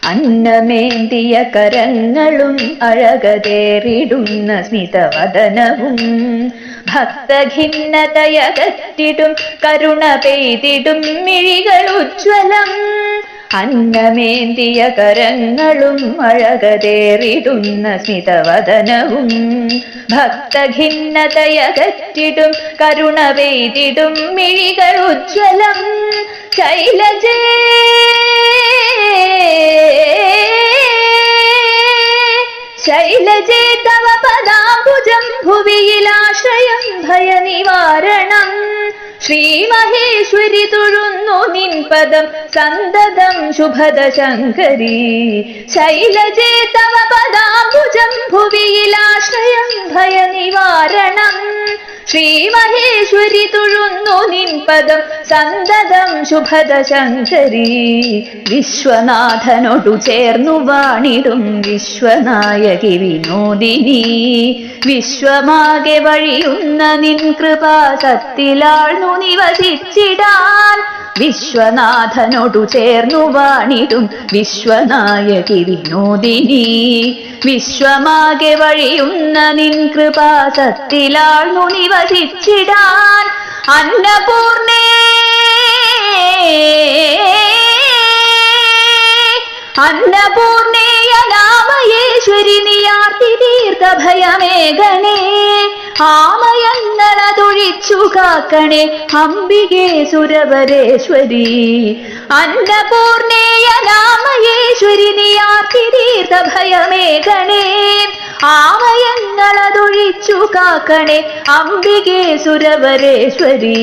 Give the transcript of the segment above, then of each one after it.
അന്നമേന്തിയ കരങ്ങളും അഴകതേറിടുന്ന സ്മിതവദനവും ഭക്തഖിന്നതയകറ്റിടും കരുണ പെയ്തിടും മിഴികളുജ്വലം. അന്നമേന്തിയ കരങ്ങളും അഴകതേറിടുന്ന സ്മിതവദനവും ഭക്തഖിന്നതയകറ്റിടും കരുണ പെയ്തിടും മിഴികളുജ്വലം. ശൈലജേ ശൈലജേ തവ പദാംബുജം ഭുവിയിലാശ്രയം ഭയനിവാരണം. ശ്രീമഹേശ്വരി തൊഴുന്നു നിൻ പദം സന്തതം ശുഭദ ശങ്കരി. ശൈലജേ തവ പദാംബുജം ഭുവിയിലാശ്രയം ഭയനിവാരണം. ശ്രീമഹേശ്വരി തൊഴുന്നു നിൻ പദം സന്തതം ശുഭദ ശങ്കരി. വിശ്വനാഥനോടു ചേർന്നു വാണിടും വിശ്വനായകി വിനോദിനി. വിശ്വമാകെ വഴിയുന്ന നിൻ കൃപാസത്തിലാഴ്ന്നു നിവസിച്ചിടാൻ. വിശ്വനാഥനോടു ചേർന്നു വാണിടും വിശ്വനായകി വിനോദിനി. വിശ്വമാകെ വഴിയുന്ന നിൻ കൃപാസത്തിലാഴ്ന്നു നിവസിച്ചിടാൻ. അന്നപൂർണേ അന്നപൂർണേ അനാമയേശ്വരി നിയാർത്തി തീർത്ത ഭയമേഘനേ. ആമയങ്ങളതൊഴിച്ചു കാക്കണേ അംബികേ സുരവരേശ്വരി. അന്നപൂർണേ അനാമയേശ്വരി നിയാർത്തി തീർത്ത ഭയമേഘനേ. ആമയങ്ങളതൊഴിച്ചു കാക്കണേ അംബികേ സുരവരേശ്വരി.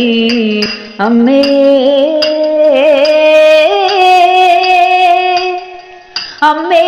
അമ്മേ അമ്മേ